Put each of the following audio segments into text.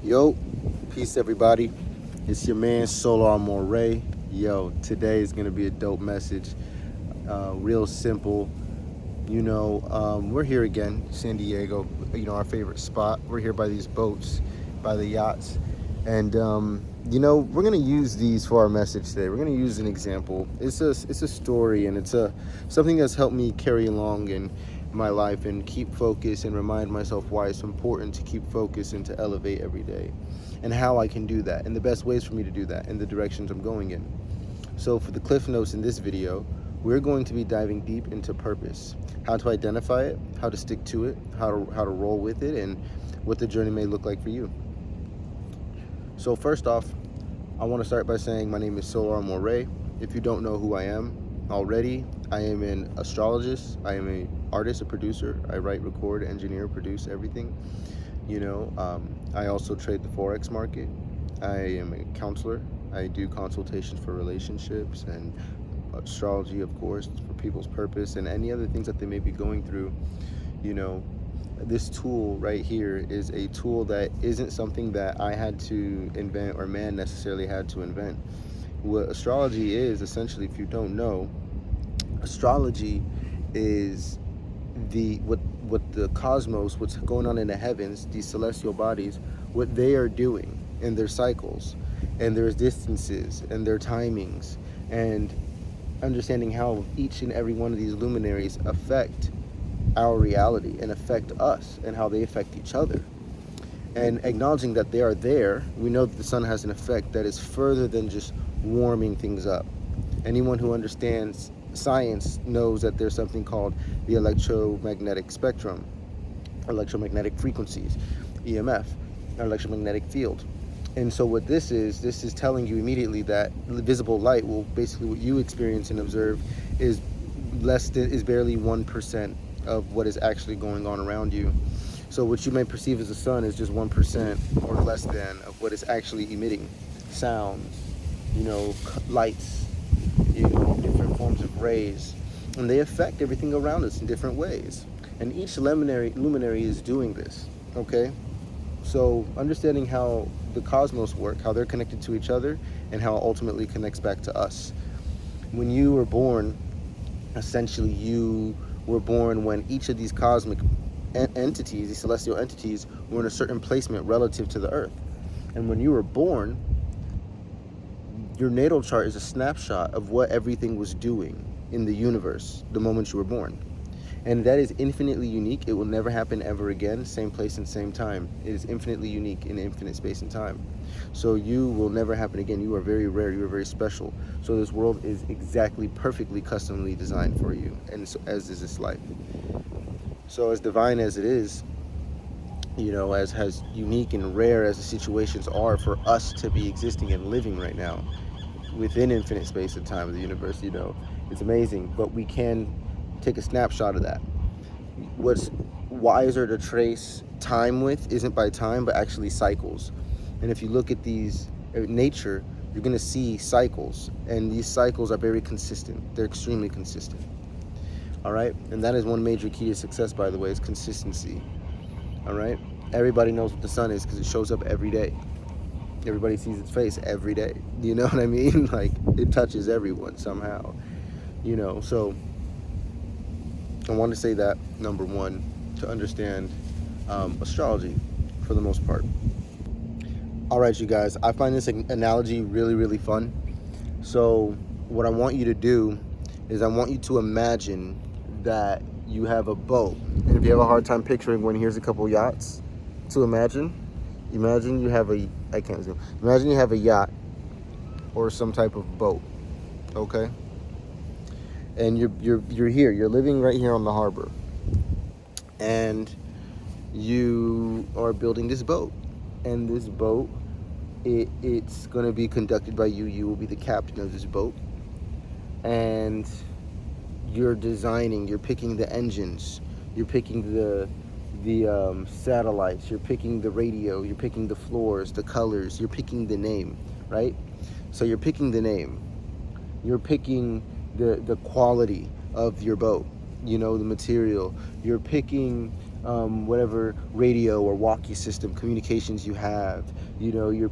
Yo, peace everybody. It's your man Soular. Yo, today is gonna be a dope message. Real simple. We're here again, San Diego. Our favorite spot. We're here by these boats, by the yachts, and we're gonna use these for our message today. We're gonna use an example. It's a story, and it's something that's helped me carry along in my life and keep focus and remind myself why it's important to keep focus and to elevate every day, and how I can do that, and the best ways for me to do that, and the directions I'm going in. So for the cliff notes in this video, we're going to be diving deep into purpose, how to identify it, how to stick to it, how to roll with it, and what the journey may look like for you. So first off, I want to start by saying my name is Soular. If you don't know who I am already, I am an astrologist. I am an artist, a producer. I write, record, engineer, produce everything. I also trade the Forex market. I am a counselor. I do consultations for relationships and astrology, of course, for people's purpose and any other things that they may be going through. This tool right here is a tool that isn't something that I had to invent or man necessarily had to invent. What astrology is, essentially, if you don't know, astrology is what the cosmos, what's going on in the heavens, these celestial bodies, what they are doing in their cycles and their distances and their timings, and understanding how each and every one of these luminaries affect our reality and affect us and how they affect each other. And acknowledging that they are there, we know that the sun has an effect that is further than just warming things up. Anyone who understands science knows that there's something called the electromagnetic spectrum, electromagnetic frequencies, EMF, electromagnetic field. And so what this is telling you immediately that visible light will basically, what you experience and observe is barely 1% of what is actually going on around you. So what you may perceive as the sun is just 1% or less than of what is actually emitting sounds, lights, different forms of rays, and they affect everything around us in different ways. And each luminary is doing this, okay? So understanding how the cosmos work, how they're connected to each other, and how it ultimately connects back to us. When you were born, essentially you were born when each of these cosmic entities, these celestial entities, were in a certain placement relative to the earth. And when you were born, your natal chart is a snapshot of what everything was doing in the universe the moment you were born. And that is infinitely unique. It will never happen ever again, same place and same time. It is infinitely unique in infinite space and time. So you will never happen again. You are very rare. You are very special. So this world is exactly, perfectly, customly designed for you, and so, as is this life. So as divine as it is, as unique and rare as the situations are for us to be existing and living right now within infinite space and time of the universe, it's amazing. But we can take a snapshot of that. What's wiser to trace time with isn't by time, but actually cycles. And if you look at these nature, you're going to see cycles, and these cycles are very consistent. They're extremely consistent. All right, and that is one major key to success, by the way, is consistency. All right, everybody knows what the sun is because it shows up every day. Everybody sees its face every day. You know what I mean? Like, it touches everyone somehow. So I want to say that, number one, to understand astrology for the most part. All right, you guys, I find this analogy really, really fun. So what I want you to do is I want you to imagine that you have a boat. And if you have a hard time picturing one, here's a couple yachts to imagine you have imagine you have a yacht or some type of boat, okay? And you're here, you're living right here on the harbor, and you are building this boat, and this boat, it's going to be conducted by you. You will be the captain of this boat, and you're picking the engines, you're picking the satellites, you're picking the radio, you're picking the floors, the colors, you're picking the name, right? So you're picking the name, you're picking the quality of your boat, the material, you're picking whatever radio or walkie system communications you have. You know, you're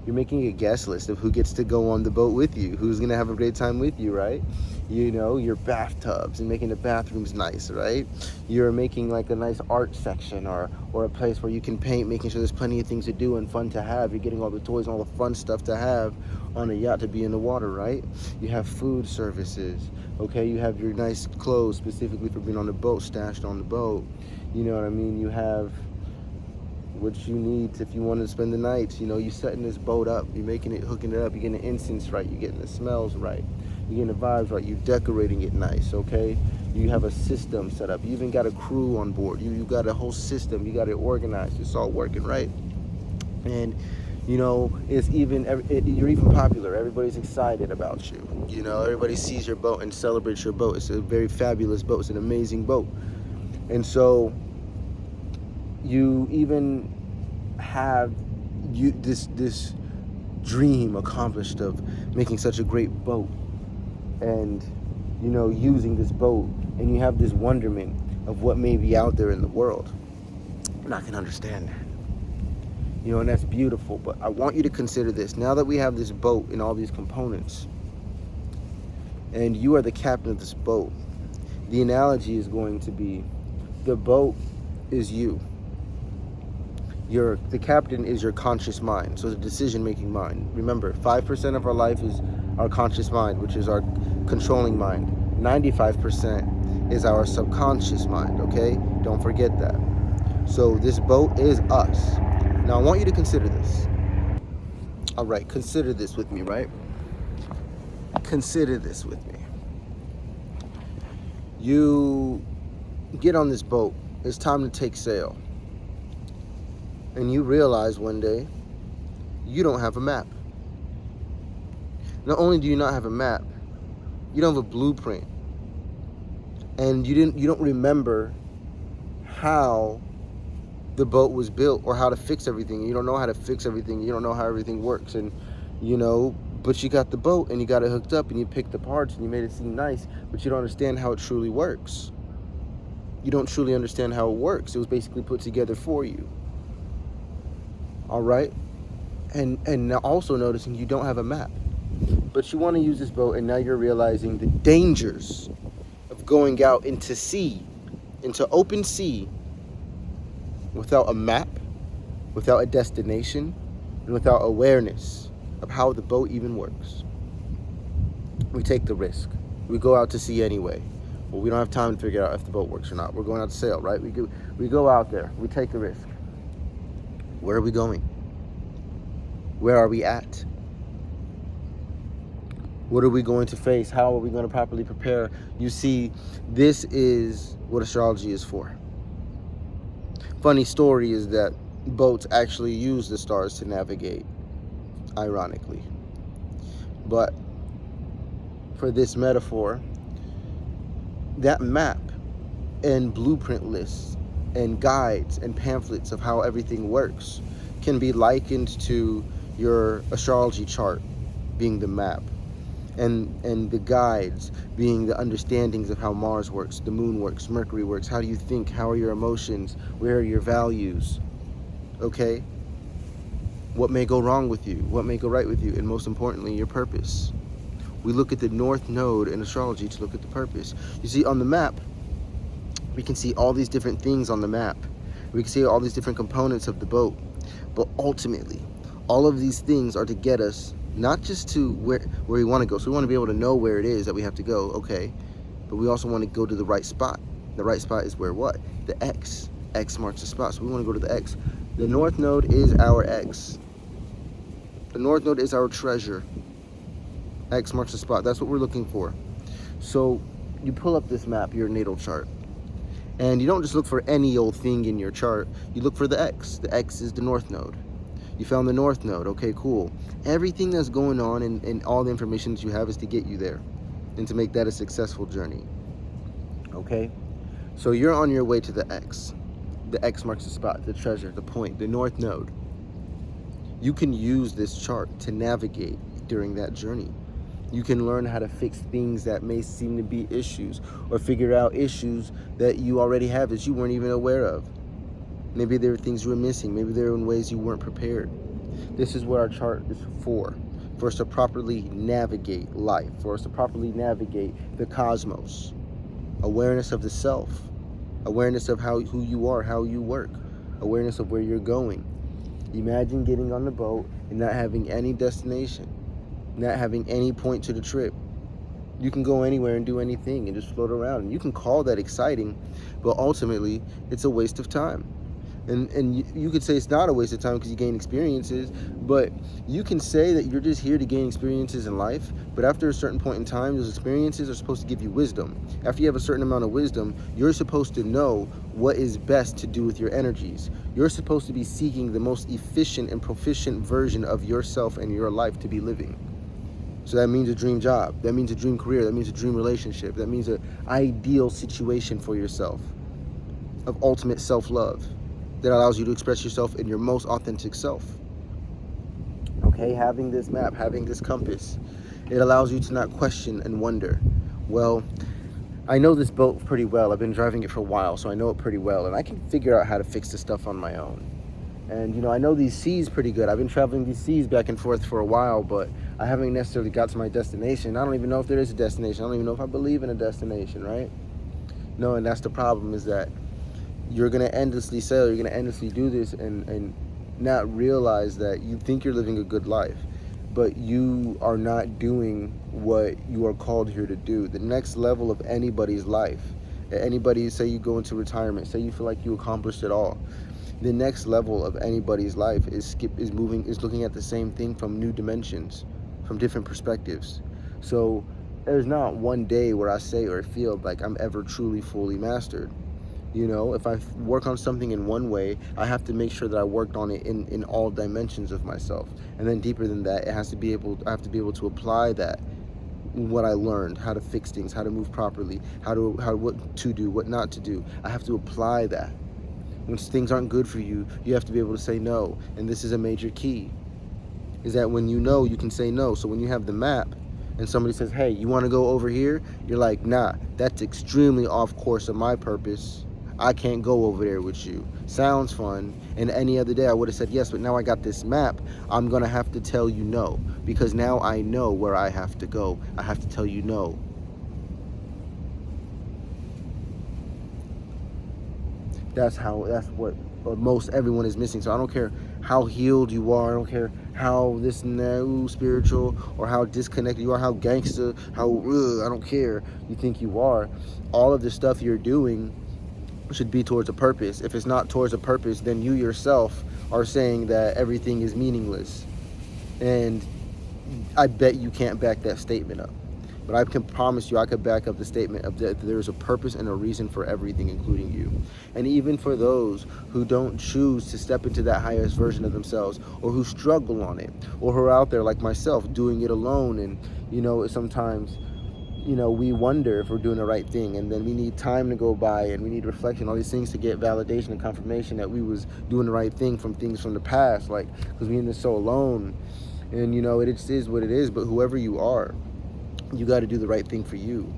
making a guest list of who gets to go on the boat with you, who's gonna have a great time with you, right? You know, your bathtubs and making the bathrooms nice, right? You're making like a nice art section or a place where you can paint, making sure there's plenty of things to do and fun to have. You're getting all the toys and all the fun stuff to have on a yacht to be in the water, right? You have food services, okay? You have your nice clothes specifically for being on the boat, stashed on the boat. You know what I mean? You have what you need if you want to spend the night. You know, you're setting this boat up, you're making it, hooking it up, you're getting the incense right, you're getting the smells right, you're getting the vibes right, you're decorating it nice, okay? You have a system set up, you even got a crew on board, you got a whole system, you got it organized, it's all working right. And you know, you're even popular, everybody's excited about you. You know, everybody sees your boat and celebrates your boat. It's a very fabulous boat, it's an amazing boat. And so you even have this dream accomplished of making such a great boat, and you know, using this boat, and you have this wonderment of what may be out there in the world. And I can understand that, you know, and that's beautiful. But I want you to consider this. Now that we have this boat and all these components, and you are the captain of this boat, the analogy is going to be, the boat is you. The captain is your conscious mind, so the decision-making mind. Remember, 5% of our life is our conscious mind, which is our controlling mind. 95% is our subconscious mind, okay? Don't forget that. So this boat is us. Now I want you to consider this. All right, consider this with me, right? Consider this with me. You get on this boat, it's time to take sail. And you realize one day, you don't have a map. Not only do you not have a map, you don't have a blueprint. And you don't remember how the boat was built or how to fix everything. You don't know how to fix everything. You don't know how everything works. And you know, but you got the boat and you got it hooked up and you picked the parts and you made it seem nice, but you don't understand how it truly works. You don't truly understand how it works. It was basically put together for you. All right? And now also noticing you don't have a map, but you want to use this boat, and now you're realizing the dangers of going out into sea, into open sea, without a map, without a destination, and without awareness of how the boat even works. We take the risk. We go out to sea anyway. Well, we don't have time to figure out if the boat works or not. We're going out to sail, right? We go out there. We take the risk. Where are we going? Where are we at? What are we going to face? How are we going to properly prepare? You see, this is what astrology is for. Funny story is that boats actually use the stars to navigate, ironically. But for this metaphor, that map and blueprint lists and guides and pamphlets of how everything works can be likened to your astrology chart being the map, and the guides being the understandings of how Mars works, the moon works, Mercury works. How do you think? How are your emotions? Where are your values? Okay? What may go wrong with you? What may go right with you? And most importantly, your purpose. We look at the North Node in astrology to look at the purpose. You see, on the map, we can see all these different things on the map. We can see all these different components of the boat. But ultimately, all of these things are to get us not just to where we want to go. So we want to be able to know where it is that we have to go, okay? But we also want to go to the right spot. The right spot is where what? The X. X marks the spot. So we want to go to the X. The North Node is our X. The North Node is our treasure. X marks the spot. That's what we're looking for. So you pull up this map, your natal chart, and you don't just look for any old thing in your chart. You look for the X. The X is the North Node. You found the North Node. Okay, cool. Everything that's going on and all the information that you have is to get you there and to make that a successful journey. Okay? So you're on your way to the X. The X marks the spot, the treasure, the point, the North Node. You can use this chart to navigate during that journey. You can learn how to fix things that may seem to be issues, or figure out issues that you already have that you weren't even aware of. Maybe there were things you were missing. Maybe there were in ways you weren't prepared. This is what our chart is for us to properly navigate life, for us to properly navigate the cosmos. Awareness of the self, awareness of who you are, how you work, awareness of where you're going. Imagine getting on the boat and not having any destination, not having any point to the trip. You can go anywhere and do anything and just float around. And you can call that exciting, but ultimately it's a waste of time. And you could say it's not a waste of time because you gain experiences, but you can say that you're just here to gain experiences in life, but after a certain point in time, those experiences are supposed to give you wisdom. After you have a certain amount of wisdom, you're supposed to know what is best to do with your energies. You're supposed to be seeking the most efficient and proficient version of yourself and your life to be living. So that means a dream job, that means a dream career, that means a dream relationship, that means an ideal situation for yourself of ultimate self-love that allows you to express yourself in your most authentic self. Okay, having this map, having this compass, it allows you to not question and wonder, well, I know this boat pretty well. I've been driving it for a while, so I know it pretty well, and I can figure out how to fix this stuff on my own. And I know these seas pretty good. I've been traveling these seas back and forth for a while, but I haven't necessarily got to my destination. I don't even know if there is a destination. I don't even know if I believe in a destination, right? No, and that's the problem, is that you're going to endlessly sail, you're going to endlessly do this and not realize that you think you're living a good life, but you are not doing what you are called here to do. The next level of anybody's life, anybody, say you go into retirement, say you feel like you accomplished it all, the next level of anybody's life is looking at the same thing from new dimensions, from different perspectives. So there's not one day where I say or feel like I'm ever truly fully mastered. If I work on something in one way, I have to make sure that I worked on it in all dimensions of myself. And then deeper than that, I have to be able to apply that, what I learned, how to fix things, how to move properly, what to do, what not to do. I have to apply that. When things aren't good for you, you have to be able to say no. And this is a major key, is that when you know, you can say no. So when you have the map and somebody says, hey, you want to go over here? You're like, nah, that's extremely off course of my purpose. I can't go over there with you. Sounds fun. And any other day I would have said yes, but now I got this map. I'm going to have to tell you no, because now I know where I have to go. I have to tell you no. That's what most everyone is missing. So I don't care how healed you are. I don't care how this new spiritual or how disconnected you are, how gangster, how I don't care you think you are. All of the stuff you're doing should be towards a purpose. If it's not towards a purpose, then you yourself are saying that everything is meaningless. And I bet you can't back that statement up. But I can promise you, I could back up the statement of that there's a purpose and a reason for everything, including you. And even for those who don't choose to step into that highest version of themselves, or who struggle on it, or who are out there like myself doing it alone, and sometimes we wonder if we're doing the right thing, and then we need time to go by, and we need reflection, all these things to get validation and confirmation that we was doing the right thing from things from the past, like, because we in this so alone. And it just is what it is. But whoever you are, you got to do the right thing for you.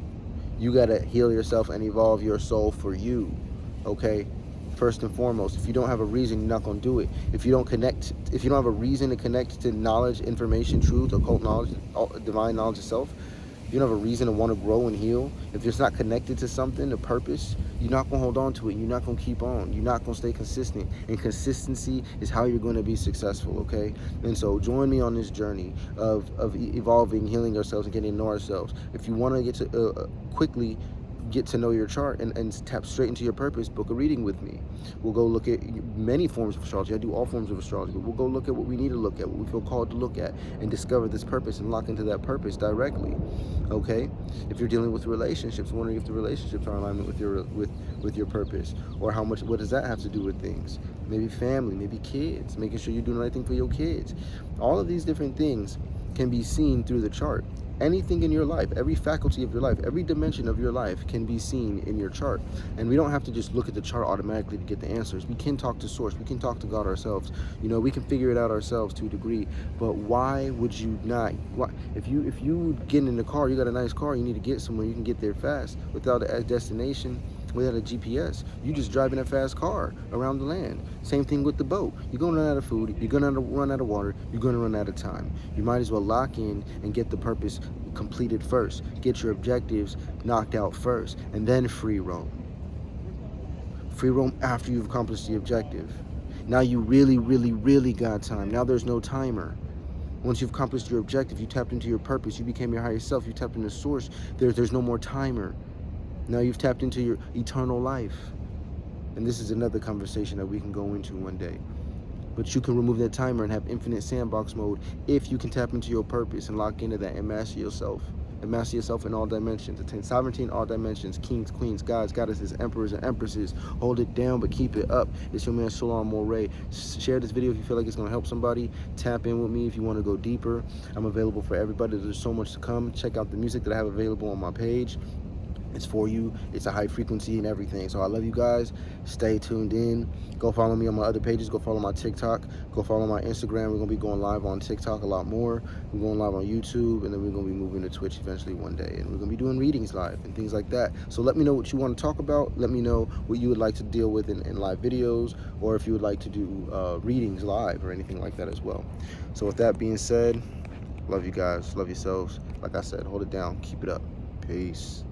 You got to heal yourself and evolve your soul for you, okay? First and foremost, if you don't have a reason, you're not going to do it. If you don't have a reason to connect to knowledge, information, truth, occult knowledge, divine knowledge of self, if you don't have a reason to want to grow and heal, if it's not connected to something, a purpose, you're not going to hold on to it. You're not going to keep on. You're not going to stay consistent. And consistency is how you're going to be successful, okay? And so join me on this journey of evolving, healing ourselves, and getting to know ourselves. If you want to get to quickly get to know your chart and tap straight into your purpose, book a reading with me. We'll go look at many forms of astrology. I do all forms of astrology, but we'll go look at what we need to look at, what we feel called to look at, and discover this purpose and lock into that purpose directly. Okay? If you're dealing with relationships, wondering if the relationships are in alignment with your purpose, or what does that have to do with things? Maybe family, maybe kids, making sure you're doing the right thing for your kids. All of these different things can be seen through the chart. Anything in your life, every faculty of your life, every dimension of your life can be seen in your chart. And we don't have to just look at the chart automatically to get the answers. We can talk to source, we can talk to God ourselves. You know, we can figure it out ourselves to a degree. But why would you not? Why, if you get in the car, you got a nice car, you need to get somewhere, you can get there fast without a destination, without a GPS. You just driving a fast car around the land. Same thing with the boat. You're gonna run out of food, you're gonna run out of water, you're gonna run out of time. You might as well lock in and get the purpose completed first. Get your objectives knocked out first, and then free roam. Free roam after you've accomplished the objective. Now you really got time. Now there's no timer. Once you've accomplished your objective, you tapped into your purpose, you became your higher self, you tapped into source, there's no more timer. Now you've tapped into your eternal life. And this is another conversation that we can go into one day. But you can remove that timer and have infinite sandbox mode if you can tap into your purpose and lock into that and master yourself. And master yourself in all dimensions. Attain sovereignty in all dimensions. Kings, queens, gods, goddesses, emperors, and empresses. Hold it down, but keep it up. It's your man Soular Moray. Share this video if you feel like it's going to help somebody. Tap in with me if you want to go deeper. I'm available for everybody. There's so much to come. Check out the music that I have available on my page. It's for you. It's a high frequency and everything. So I love you guys. Stay tuned in. Go follow me on my other pages. Go follow my TikTok. Go follow my Instagram. We're going to be going live on TikTok a lot more. We're going live on YouTube. And then we're going to be moving to Twitch eventually one day. And we're going to be doing readings live and things like that. So let me know what you want to talk about. Let me know what you would like to deal with in live videos. Or if you would like to do readings live or anything like that as well. So with that being said, love you guys. Love yourselves. Like I said, hold it down. Keep it up. Peace.